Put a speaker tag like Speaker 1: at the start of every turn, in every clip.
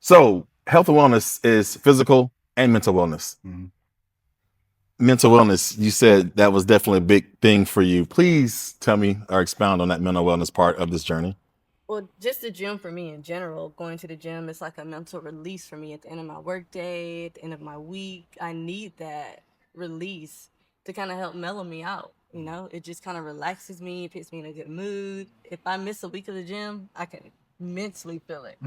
Speaker 1: So health and wellness is physical and mental wellness.
Speaker 2: Mhm.
Speaker 1: Mental wellness, you said that was definitely a big thing for you. Please tell me or expound on that mental wellness part of this journey.
Speaker 3: Well, just the gym for me in general, going to the gym is like a mental release for me at the end of my workday, at the end of my week. I need that release to kind of help mellow me out. You know, it just kind of relaxes me, it puts me in a good mood. If I miss a week of the gym, I can mentally feel it.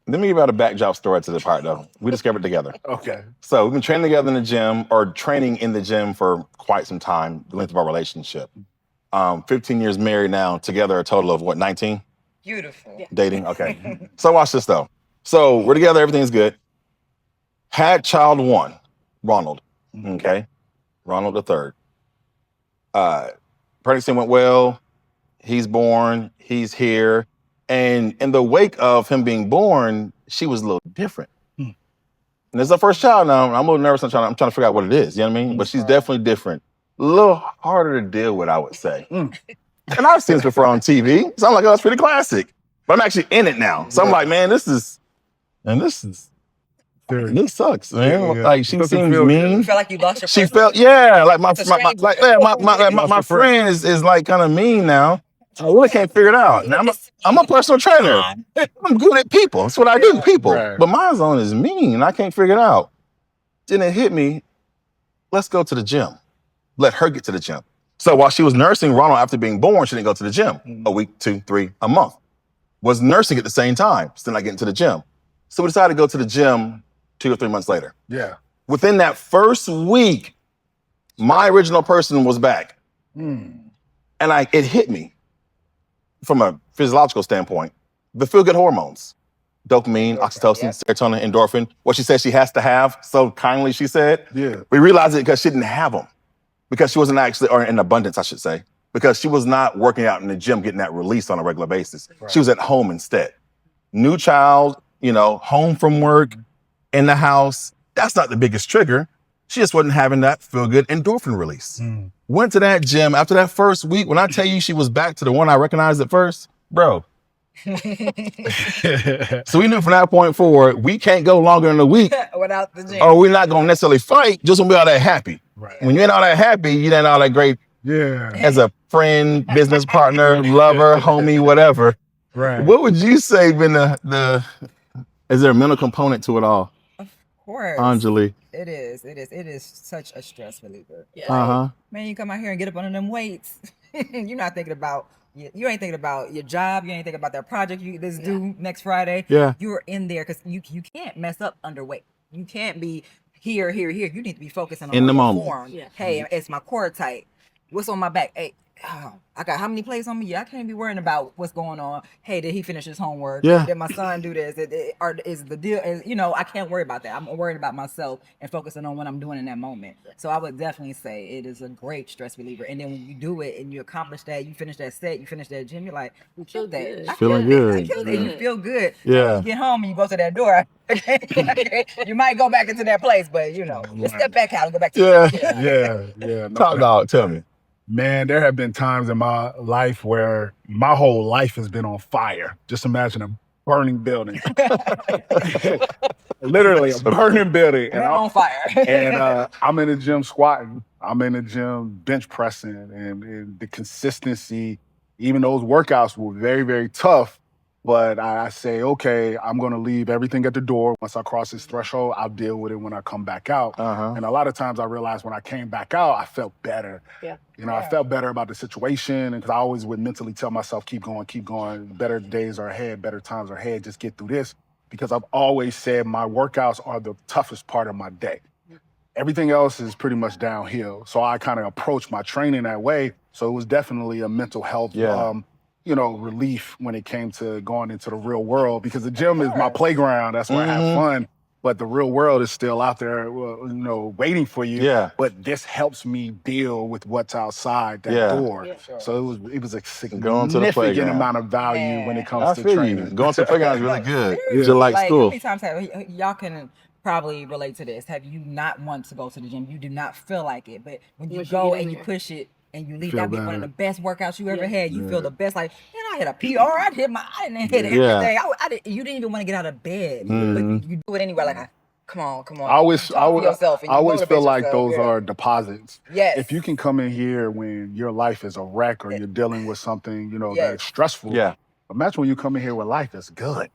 Speaker 1: Let me give you a backdrop story to the part though. We discovered together.
Speaker 2: Okay.
Speaker 1: So we've been training together in the gym or training in the gym for quite some time, the length of our relationship. 15 years married now, together a total of what, 19?
Speaker 4: Beautiful.
Speaker 3: Yeah.
Speaker 1: Dating? Okay. So watch this though. So we're together, everything's good. Had child one, Ronald. Okay. Ronald the third. Pregnancy went well. He's born. He's here. And in the wake of him being born, she was a little different.
Speaker 2: Hmm.
Speaker 1: And it's our first child now. I'm a little nervous. I'm trying to figure out what it is. You know what I mean? But she's definitely different. A little harder to deal with, I would say. And I've seen this before on TV. So I'm like, oh, it's pretty classic. But I'm actually in it now. So I'm like, man, this sucks, man.
Speaker 2: Yeah.
Speaker 1: Like she
Speaker 2: Doesn't
Speaker 1: seems
Speaker 2: feel good.
Speaker 4: You
Speaker 1: mean.
Speaker 4: feel like you lost your
Speaker 1: She
Speaker 4: person?
Speaker 1: felt, yeah, like
Speaker 4: It's a strange-
Speaker 1: my friend is like kind of mean now. I really can't figure it out. Now, I'm a personal trainer. I'm good at people. That's what I do, people.
Speaker 2: Right.
Speaker 1: But my zone is mean. I can't figure it out. Then it hit me. Let's go to the gym. Let her get to the gym. So while she was nursing Ronald after being born, she didn't go to the gym. A week, 2, 3, a month. Was nursing at the same time, still not getting to the gym. So we decided to go to the gym 2 or 3 months later.
Speaker 2: Yeah.
Speaker 1: Within that first week, my original person was back. And it hit me from a physiological standpoint. The feel-good hormones, dopamine, oxytocin, serotonin, endorphin, what she said she has to have, so kindly she said.
Speaker 2: Yeah.
Speaker 1: We realized it because she didn't have them. Because she wasn't actually, or in abundance, I should say. Because she was not working out in the gym, getting that release on a regular basis.
Speaker 2: Right.
Speaker 1: She was at home instead. New child, home from work, in the house. That's not the biggest trigger. She just wasn't having that feel-good endorphin release. Went to that gym after that first week. When I tell you she was back to the one I recognized at first, bro. So we knew from that point forward, we can't go longer than a week
Speaker 4: Without the gym.
Speaker 1: or we're not going to necessarily fight, just gonna be all that happy.
Speaker 2: Right.
Speaker 1: When you ain't all that happy, you ain't all that great
Speaker 2: Yeah.
Speaker 1: as a friend, business partner, lover, homie, whatever.
Speaker 2: Right.
Speaker 1: What would you say been is there a mental component to it all?
Speaker 4: Of course.
Speaker 1: Anjali.
Speaker 4: It is. It is such a stress reliever.
Speaker 3: Yeah.
Speaker 1: Uh-huh.
Speaker 4: Man, you come out here and get up under them weights. You're not thinking about you ain't thinking about your job. You ain't thinking about that project that's due next Friday.
Speaker 1: Yeah.
Speaker 4: You're in there because you can't mess up underweight. You can't be here. You need to be focusing on
Speaker 1: In the
Speaker 4: your
Speaker 1: moment.
Speaker 4: form.
Speaker 3: Yeah.
Speaker 4: Hey, it's my core tight. What's on my back? Hey, I got how many plays on me? Yeah, I can't be worrying about what's going on. Hey, did he finish his homework?
Speaker 1: Yeah.
Speaker 4: Did my son do this? Or is the deal? I can't worry about that. I'm worried about myself and focusing on what I'm doing in that moment. So I would definitely say it is a great stress reliever. And then when you do it and you accomplish that, you finish that set, you finish that gym, you're like, we killed that.
Speaker 3: good.
Speaker 4: I
Speaker 1: Feeling
Speaker 4: killed it.
Speaker 1: good.
Speaker 4: I killed it. You feel good.
Speaker 1: Yeah.
Speaker 4: You get home and you go to that door. You might go back into that place, but just step back out and go back to
Speaker 2: Yeah. No,
Speaker 1: Top dog, tell me.
Speaker 2: Man, there have been times in my life where my whole life has been on fire. Just imagine a burning building. Literally a burning building.
Speaker 4: You're on fire.
Speaker 2: And I'm in the gym squatting. I'm in the gym bench pressing. And the consistency, even those workouts were very, very tough. But I say, okay, I'm going to leave everything at the door. Once I cross this threshold, I'll deal with it when I come back out.
Speaker 1: Uh-huh.
Speaker 2: And a lot of times I realized when I came back out, I felt better.
Speaker 3: Yeah.
Speaker 2: I felt better about the situation. And because I always would mentally tell myself, keep going. Better days are ahead, better times are ahead. Just get through this. Because I've always said my workouts are the toughest part of my day. Everything else is pretty much downhill. So I kind of approach my training that way. So it was definitely a mental health relief when it came to going into the real world, because the gym is my playground. That's where I have fun. But the real world is still out there, waiting for you.
Speaker 1: Yeah.
Speaker 2: But this helps me deal with what's outside that door.
Speaker 3: Yeah, sure.
Speaker 2: So it was a
Speaker 1: Going to the
Speaker 2: significant
Speaker 1: playground.
Speaker 2: amount of value when it
Speaker 1: I
Speaker 2: comes to
Speaker 1: feel
Speaker 2: training.
Speaker 1: you. Going to the playground is really good. It's
Speaker 2: Yeah.
Speaker 1: just like
Speaker 4: How
Speaker 1: school.
Speaker 4: many times y'all can probably relate to this? Have you not want to go to the gym? You do not feel like it, but when you
Speaker 3: Once you
Speaker 4: go
Speaker 3: get in
Speaker 4: and you
Speaker 3: there.
Speaker 4: push it, and you leave
Speaker 2: Feel
Speaker 4: that be one of
Speaker 2: better.
Speaker 4: the best workouts you ever
Speaker 3: Yeah.
Speaker 4: had. You feel
Speaker 2: Yeah.
Speaker 4: the best. Like, man, I hit a PR. I didn't hit everything. You didn't even want to get out of bed, but you do it anyway. Like, come on.
Speaker 2: I always,
Speaker 4: You talk to yourself and
Speaker 2: I
Speaker 4: you
Speaker 2: always feel
Speaker 4: motivate
Speaker 2: like
Speaker 4: yourself,
Speaker 2: those
Speaker 4: yeah.
Speaker 2: are deposits.
Speaker 4: Yes.
Speaker 2: If you can come in here when your life is a wreck or you're dealing with something,
Speaker 4: Yes.
Speaker 2: that's stressful.
Speaker 1: Yeah.
Speaker 2: Imagine when you come in here with life that's good.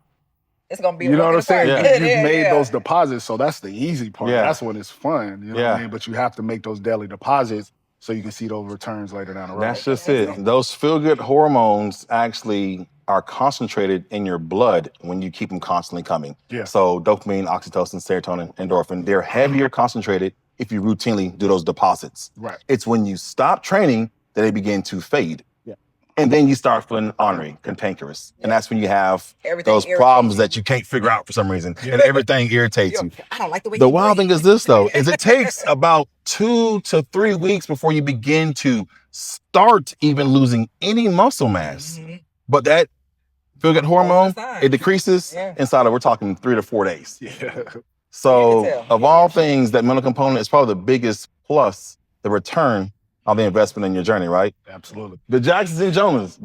Speaker 4: It's gonna be.
Speaker 2: You know what I'm saying?
Speaker 1: Yeah.
Speaker 2: You've made those deposits, so that's the easy part.
Speaker 1: Yeah.
Speaker 2: That's when it's fun. You know what
Speaker 1: Yeah.
Speaker 2: I mean? But you have to make those daily deposits so you can see those returns later down the road.
Speaker 1: That's just it. Those feel-good hormones actually are concentrated in your blood when you keep them constantly coming.
Speaker 2: Yeah.
Speaker 1: So dopamine, oxytocin, serotonin, endorphin, they're heavier concentrated if you routinely do those deposits.
Speaker 2: Right.
Speaker 1: It's when you stop training that they begin to fade.
Speaker 2: Yeah.
Speaker 1: And then you start feeling ornery, cantankerous. And that's when you have
Speaker 4: Everything
Speaker 1: those
Speaker 4: irritates
Speaker 1: problems
Speaker 4: you.
Speaker 1: that you can't figure out for some reason. And everything irritates you.
Speaker 4: I don't like the way
Speaker 1: The
Speaker 4: you
Speaker 1: wild
Speaker 4: breathe.
Speaker 1: thing is this, though, is it takes about 2 to 3 weeks before you begin to start even losing any muscle mass. But that feel-good hormone,
Speaker 4: sign.
Speaker 1: it decreases
Speaker 4: Yeah.
Speaker 1: inside of, we're talking 3 to 4 days.
Speaker 2: Yeah.
Speaker 1: So
Speaker 4: You can tell.
Speaker 1: of all things, that mental component is probably the biggest plus, the return on the investment in your journey, right?
Speaker 2: Absolutely.
Speaker 1: The Jacksons and Joneses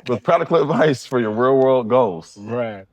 Speaker 1: with practical advice for your real-world goals.
Speaker 2: Right.